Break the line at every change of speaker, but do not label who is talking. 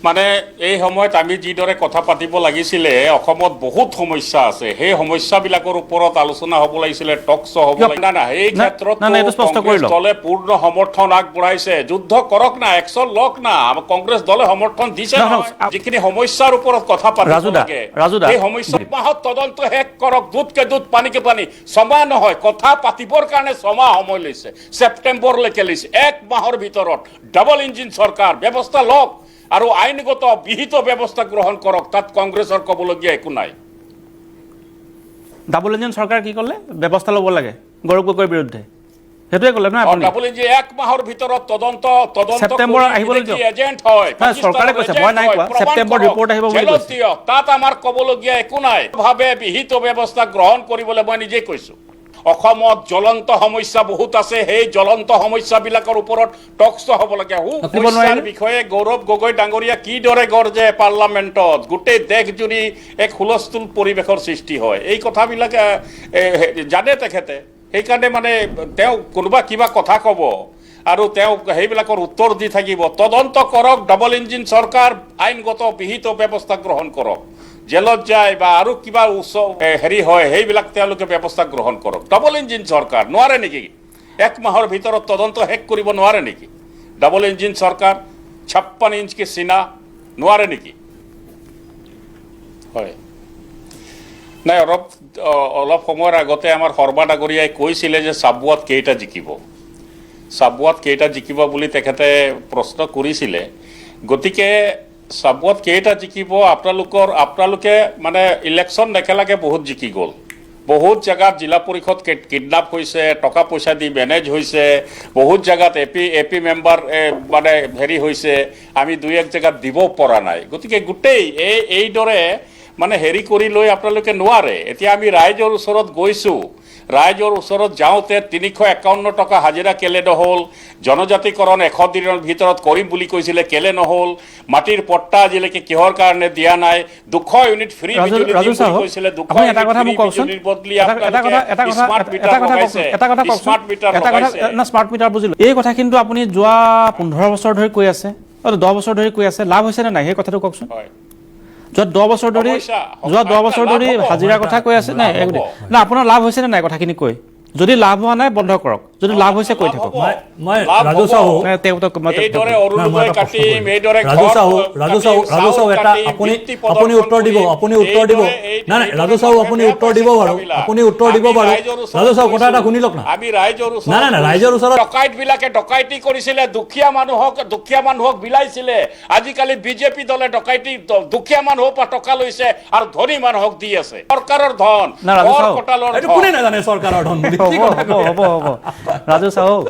মানে এই সময়ত আমি যিদৰে কথা পাতিব লাগিছিলে অসমত বহুত সমস্যা আছে সেই সমস্যাবিলাকৰ ওপৰত আলোচনা হ'ব লাগিছিলে টক শ্ব' হ'ব লাগিছিলে না এই ক্ষেত্ৰত কংগ্ৰেছ দলে পূৰ্ণ সমৰ্থন আগবঢ়াইছে যুদ্ধ কৰক না একশন লওক না কংগ্ৰেছ দলে সমৰ্থন দিছে যিখিনি সমস্যাৰ ওপৰত কথা পাতিব লাগে এই সমস্যা মাহত তদন্ত শেষ কৰক দুধকে দুধ পানীকে পানী ছমাহ নহয় কথা পাতিবৰ কাৰণে ছমাহ সময় লৈছে ছেপ্টেম্বৰলৈকে লৈছে এক মাহৰ ভিতৰত ডাবল ইঞ্জিন চৰকাৰ ব্যৱস্থা লওক আৰু আইনগত বিহিত ব্যৱস্থা গ্ৰহণ কৰক তাত কংগ্ৰেছৰ ক'বলগীয়া একো নাই
ডাবল ইঞ্জিন চৰকাৰ কি ক'লে ব্যৱস্থা ল'ব লাগে গৌৰৱ গগৈৰ বিৰুদ্ধে সেইটোৱে ক'লে না আপুনি
ডাবল ইঞ্জিন এক মাহৰ ভিতৰত তদন্ত
ছেপ্টেম্বৰ আহিবলৈ দিয়ক
এজেন্ট হয়
চৰকাৰে কৈছে মই নাই কোৱা ছেপ্টেম্বৰ ৰিপৰ্ট আহিব বুলি কৈছে
তাত আমাৰ ক'বলগীয়া একো নাই ভাৱে বিহিত ব্যৱস্থা গ্ৰহণ কৰিবলৈ মই নিজে কৈছো অসমত জ্বলন্ত সমস্যা বহুত আছে সেই জ্বলন্ত সমস্যাবিলাকৰ ওপৰত টক শ্ব' হ'ব লাগে সমস্যাৰ বিষয়ে গৌৰৱ গগৈ ডাঙৰীয়া কিদৰে গৰ্জে পাৰ্লামেণ্টত গোটেই দেশজুৰি এক হুলস্থুল পৰিৱেশৰ সৃষ্টি হয় এই কথাবিলাক জানে তেখেতে সেইকাৰণে মানে তেওঁ কোনোবা কিবা কথা ক'ব আৰু তেওঁ সেইবিলাকৰ উত্তৰ দি থাকিব তদন্ত কৰক ডাবল ইঞ্জিন চৰকাৰ আইনগত বিহিত ব্যৱস্থা গ্ৰহণ কৰক জেলত যায় বা আৰু কিবা হেৰি হয় সেইবিলাক তেওঁলোকে ব্যৱস্থা গ্ৰহণ কৰক ডাবল ইঞ্জিন চৰকাৰ নোৱাৰে নেকি এক মাহৰ ভিতৰত তদন্ত শেষ কৰিব নোৱাৰে নেকি ডাবল ইঞ্জিন চৰকাৰ 56 ইঞ্চকে চিনা নোৱাৰে নেকি হয় নাই অলপ সময়ৰ আগতে আমাৰ শৰ্মা ডাঙৰীয়াই কৈছিলে যে চাবুৱাত কেইটা জিকিব বুলি তেখেতে প্ৰশ্ন কৰিছিলে গতিকে চাবুৱাত কেইটা জিকিব আপোনালোকে মানে ইলেকশ্যন নেখেলাকে বহুত জিকি গ'ল বহুত জেগাত জিলা পৰিষদ কিডনাপ হৈছে টকা পইচা দি মেনেজ হৈছে বহুত জেগাত এপি মেম্বাৰ মানে হেৰি হৈছে আমি দুই এক জেগাত দিব পৰা নাই গতিকে গোটেই এইদৰে মানে হেৰি কৰি লৈ আপোনালোকে নোৱাৰে এতিয়া আমি ৰাইজৰ ওচৰত গৈছোঁ ৰাইজৰ ওচৰত যাওঁতে 351 টকা হাজিৰা কেলে নহ'ল জনজাতিকৰণ 100 দিনৰ ভিতৰত কৰিম বুলি কৈছিলে কেলে নহ'ল মাটিৰ পট্টা আজিলৈকে কিহৰ কাৰণে দিয়া নাই 200 ইউনিট ফ্ৰী বিজুলী কৈছিলে 200
এটা কথা মোক কওকচোন স্মাৰ্ট মিটাৰ বুজিলো এই কথা কিন্তু আপুনি যোৱা 15 বছৰ ধৰি কৈ আছে 10 বছৰ ধৰি কৈ আছে লাভ হৈছে নে নাই সেই কথাটো কওকচোন যোৱা 10 বছৰ ধৰি হাজিৰা কথা কৈ আছে নাই না আপোনাৰ লাভ হৈছে নে নাই কথাখিনি কৈ যদি লাভ হোৱা নাই বন্ধ কৰক যদি লাভ হৈছে কৈ থাকক
মই ৰাজু সাহু
এইদৰে অৰুণোদয় কাটিম এইদৰে
ৰাজু সাহু এটা আপুনি উত্তৰ দিব নাই ৰাজু সাহু আপুনি উত্তৰ দিব বাৰু ৰাজু সাহু কথা এটা শুনি লওক না
আমি ৰাইজৰ ওচৰত
নাই ৰাইজৰ ওচৰত
ডকাইতবিলাকে ডকাইতি কৰিছিলে দুখীয়া মানুহক বিলাইছিলে আজিকালি বিজেপি দলে ডকাইতি দুখীয়া মানুহৰ পৰা টকা লৈছে আৰু ধনী মানুহক দি আছে চৰকাৰৰ ধন
কোনে নাজানে চৰকাৰৰ ধন
হ'ব ৰাজু চাওক